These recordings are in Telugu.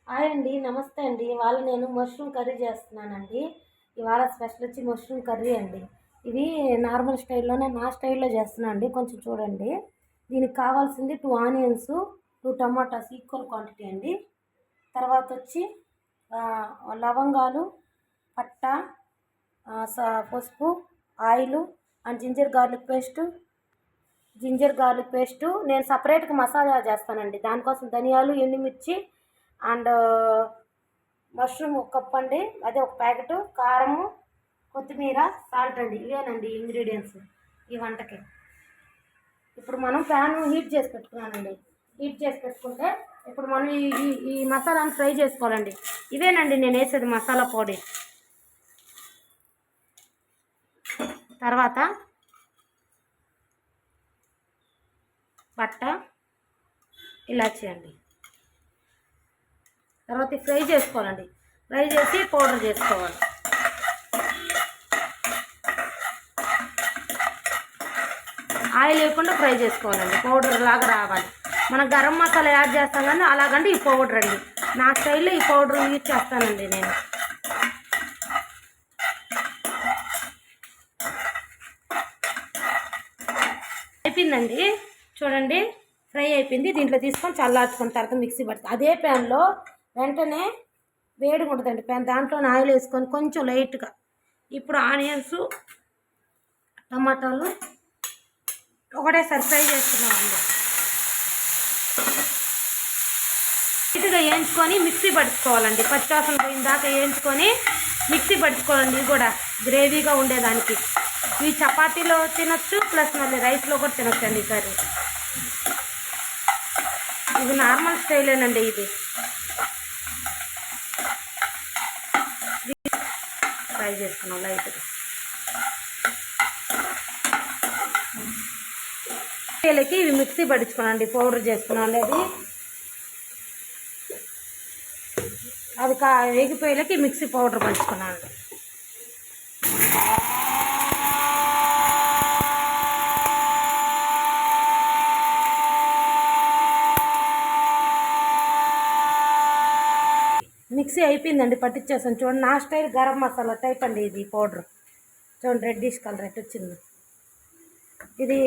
హాయ్ అండి, నమస్తే అండి. ఇవాళ నేను మష్రూమ్ కర్రీ చేస్తున్నానండి. ఇవాళ స్పెషల్ వచ్చి మష్రూమ్ కర్రీ అండి. ఇది నార్మల్ స్టైల్లోనే నా స్టైల్లో చేస్తున్నాను అండి. కొంచెం చూడండి. దీనికి కావాల్సింది 2 ఆనియన్స్, 2 టమాటాస్ ఈక్వల్ క్వాంటిటీ అండి. తర్వాత వచ్చి లవంగాలు, పట్ట, పసుపు, oil and ginger garlic paste నేను సపరేట్గా మసాలా చేస్తానండి. దానికోసం ధనియాలు, ఎండుమిర్చి అండ్ మష్రూమ్ ఒక కప్ అండి, అదే ఒక ప్యాకెట్, కారము, కొత్తిమీర, సాల్ట్ అండి. ఇవేనండి ఇంగ్రీడియంట్స్ ఈ వంటకి. ఇప్పుడు మనం ప్యాన్ హీట్ చేసి పెట్టుకున్నానండి. హీట్ చేసి పెట్టుకుంటే ఇప్పుడు మనం ఈ మసాలాను ఫ్రై చేసుకోవాలండి. ఇవేనండి నేను వేసేది మసాలా పొడి. తర్వాత పట్ట, ఇలాచీ అండి. తర్వాత ఫ్రై చేసుకోవాలండి. ఫ్రై చేసి పౌడర్ చేసుకోవాలి. ఆయిల్ వేయకుండా ఫ్రై చేసుకోవాలండి. పౌడర్ లాగా రావాలి. మనం గరం మసాలా యాడ్ చేస్తాం కానీ అలాగంటే ఈ పౌడర్ అండి. నా స్టైల్లో ఈ పౌడర్ యూజ్ చేస్తానండి నేను. అయిపోయిందండి, చూడండి ఫ్రై అయిపోయింది. దీంట్లో తీసుకొని చల్లార్చుకున్న తర్వాత మిక్సీ పడుతుంది. అదే ప్యాన్లో వెంటనే వేడిగా ఉంటుందండి ప్యాన్. దాంట్లో ఆయిల్ వేసుకొని కొంచెం లైట్గా ఇప్పుడు ఆనియన్స్, టమాటాలు ఒకటేసారి ఫ్రై చేసుకున్నామండి. లైట్గా వేయించుకొని మిక్సీ పట్టుకోవాలండి. పచ్చివాసన పోయిన దాకా వేయించుకొని మిక్సీ పట్టుకోవాలండి. ఇవి కూడా గ్రేవీగా ఉండేదానికి. ఇవి చపాతీలో తినొచ్చు, ప్లస్ మళ్ళీ రైస్లో కూడా తినొచ్చు అండి. కర్రీ ఇది నార్మల్ స్టైలేనండి. ఇది ఫ్రై చేసుకున్నాం లైట్గా. వీళ్ళకి ఇవి మిక్సీ పట్టించుకోనండి. పౌడర్ చేసుకున్నాం లేదు, అది వేగిపోయేలకి మిక్సీ పౌడర్ పట్టించుకున్నాను. మిక్సీ అయిపోయిందండి, పట్టించేసాను. చూడండి నా స్టైల్ గరం మసాలా టైప్ అండి ఇది పౌడర్. చూడండి రెడ్డిష్ కలర్ ఎట్ వచ్చింది. ఇది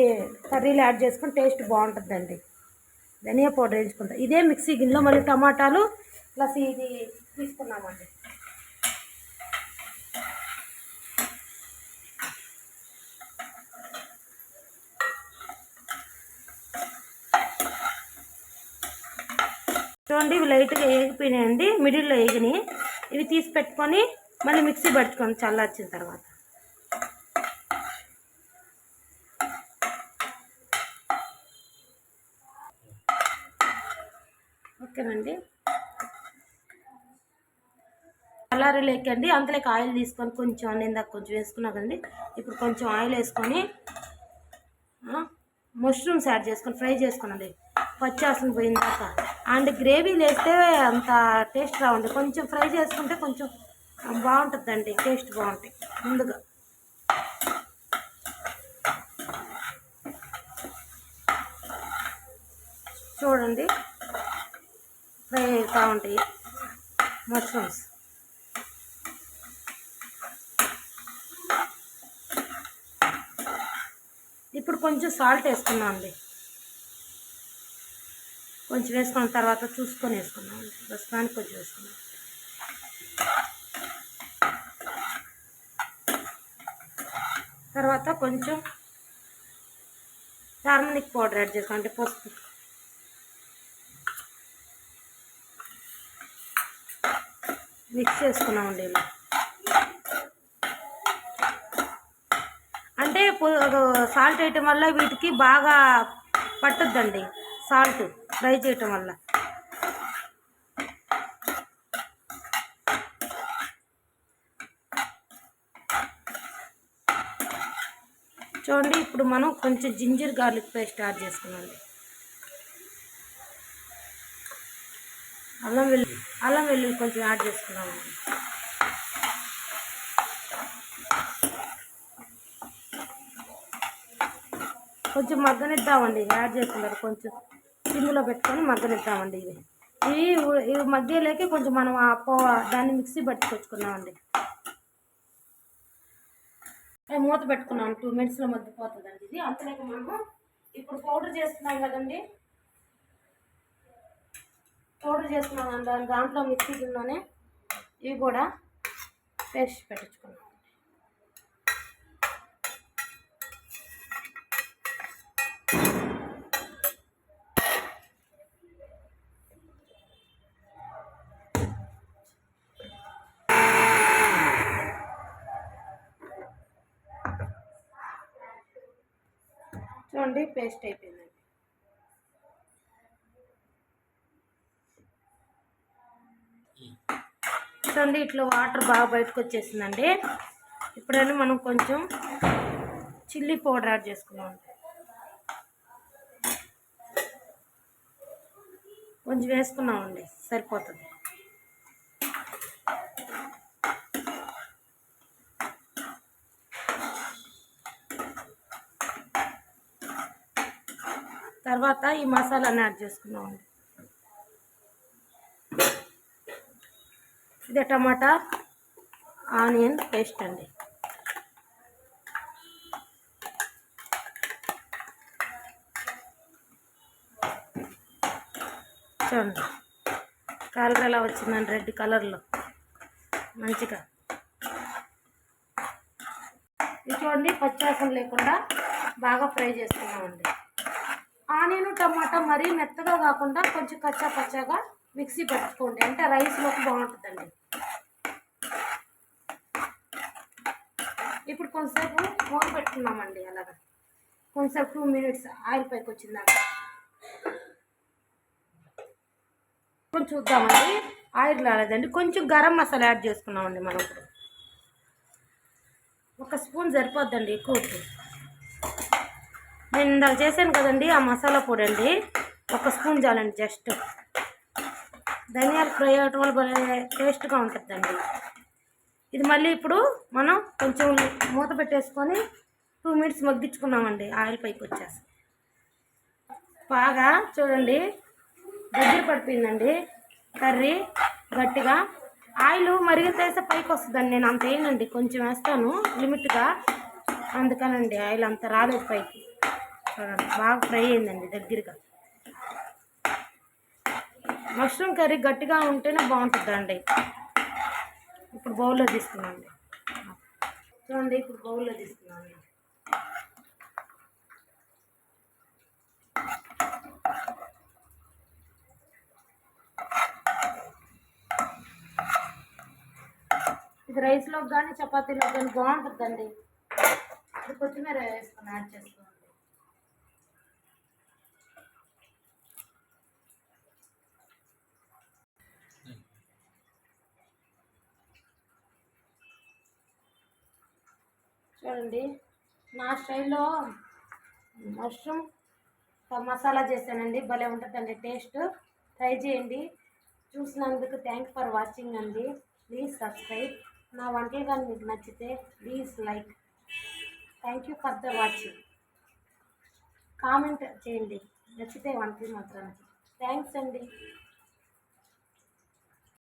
కర్రీలో యాడ్ చేసుకుని టేస్ట్ బాగుంటుందండి. ధనియా పౌడర్ వేయించుకుంటాం. ఇదే మిక్సీ గిన్నెలో మళ్ళీ టమాటాలు ప్లస్ ఇది తీసుకున్నామండి. చూడండి ఇవి లైట్గా వేగిపోయినాయండి, మిడిల్లో వేగినాయి. ఇవి తీసి పెట్టుకొని మళ్ళీ మిక్సీ పట్టుకోండి చల్లార్చిన తర్వాత. ఓకేనండి, చల్లారి లేకండి. అంతలోకి ఆయిల్ తీసుకొని కొంచెం ఇందాక కొంచెం వేసుకున్నా కదండి, ఇప్పుడు కొంచెం ఆయిల్ వేసుకొని మష్రూమ్స్ యాడ్ చేసుకొని ఫ్రై చేసుకున్నాండి పచ్చివాసన పోయిన దాకా. అండ్ గ్రేవీలు వేస్తే అంత టేస్ట్ రావండి. కొంచెం ఫ్రై చేసుకుంటే కొంచెం బాగుంటుందండి, టేస్ట్ బాగుంటాయి. ముందుగా చూడండి ఫ్రై అవుతూ ఉంటాయి మష్రూమ్స్. ఇప్పుడు కొంచెం సాల్ట్ వేసుకున్నాం అండి. కొంచెం వేసుకున్న తర్వాత చూసుకొని వేసుకున్నాం అండి. ప్రస్తుతానికి కొంచెం వేసుకున్నాం. తర్వాత కొంచెం టర్మరిక్ పౌడర్ యాడ్ చేసుకోండి, అంటే పసుపు. మిక్స్ చేసుకున్నామండి ఇలా. అంటే సాల్ట్ వేయటం వల్ల వీటికి బాగా పట్టుద్దండి, సాల్ట్ ఫ్రై చేయటం వల్ల. చూడండి ఇప్పుడు మనం కొంచెం జింజర్ గార్లిక్ పేస్ట్ యాడ్ చేసుకున్నాండి. అల్లం వెల్లుల్లి కొంచెం యాడ్ చేసుకున్నామండి. కొంచెం మగ్గనిద్దామండి. యాడ్ చేస్తున్నారు కొంచెం సిమ్లో పెట్టుకొని మగ్గనిద్దామండి. ఇవి మధ్యలోకి కొంచెం మనం దాన్ని మిక్సీ పట్టుకొచ్చుకున్నామండి. మూత పెట్టుకున్నాం 2 minutesలో మగ్గిపోతుందండి ఇది. అంతలోకి మనము ఇప్పుడు పౌడర్ చేసుకున్నాం కదండి, పౌడర్ చేసుకున్నాం దాంట్లో మిక్సీ గిన్నెలోనే ఇవి కూడా పేస్ట్ పెట్టించుకున్నాం. చూడండి పేస్ట్ అయిపోయిందండి. చూడండి ఇట్లా వాటర్ బాగా బయటకు వచ్చేసిందండి. ఇప్పుడైనా మనం కొంచెం చిల్లీ పౌడర్ యాడ్ చేసుకున్నాం. కొంచెం వేసుకున్నామండి, సరిపోతుంది. తర్వాత ఈ మసాలాని యాడ్ చేసుకున్నామండి. ఇది టమాటా ఆనియన్ పేస్ట్ అండి. చూడండి కలర్ ఎలా వచ్చిందండి, రెడ్ కలర్లో మంచిగా. ఇది చూడండి పచ్చివాసన లేకుండా బాగా ఫ్రై చేసుకున్నామండి. ఆనియన్ టమాటా మరీ మెత్తగా కాకుండా కొంచెం కచ్చా పచ్చాగా మిక్సీ పట్టుకోండి, అంటే రైస్లోకి బాగుంటుందండి. ఇప్పుడు కొంతసేపు మూత పెట్టుకున్నామండి. అలాగా కొంతసేపు 2 minutes ఆయిల్ పైకి వచ్చిందాక కొంచెం చూద్దామండి. ఆయిల్ రాలేదండి. కొంచెం గరం మసాలా యాడ్ చేసుకున్నామండి. మనం ఇప్పుడు 1 స్పూన్ సరిపోద్దండి, ఎక్కువ. నేను ఇందాక చేశాను కదండి ఆ మసాలా పొడి అండి, 1 స్పూన్ చాలండి. జస్ట్ ధనియాలు ఫ్రై అవ్వటం వల్ల టేస్ట్గా ఉంటుందండి ఇది. మళ్ళీ ఇప్పుడు మనం కొంచెం మూత పెట్టేసుకొని 2 minutes మగ్గించుకున్నామండి. ఆయిల్ పైకి వచ్చేసి బాగా చూడండి దగ్గర పడిపోయిందండి కర్రీ గట్టిగా. ఆయిల్ మరిగితేస్తే పైకి వస్తుందండి. నేను అంత వేయనండి, కొంచెం వేస్తాను లిమిట్గా, అందుకనండి ఆయిల్ అంత రాలేదు పైకి. చూడండి బాగా ఫ్రై అయిందండి దగ్గరగా. మష్రూమ్ కర్రీ గట్టిగా ఉంటేనే బాగుంటుందండి. ఇప్పుడు బౌల్లో తీసుకున్నాండి. చూడండి ఇప్పుడు బౌల్లో తీసుకున్నాను. ఇది రైస్లోకి కానీ చపాతీలోకి కానీ బాగుంటుందండి. ఇప్పుడు కొత్తిమీర వేసుకొని యాడ్ చేసుకోండి. చూడండి నా స్టైల్లో మష్రూమ్ మసాలా చేశానండి, భలే ఉంటుందండి టేస్ట్. ట్రై చేయండి. చూసినందుకు థ్యాంక్స్ ఫర్ వాచింగ్ అండి. Please subscribe. నా వంటలు కానీ మీకు నచ్చితే please like. Thank you for the watching. Comment చేయండి నచ్చితే వంటలు మాత్రం. థ్యాంక్స్ అండి.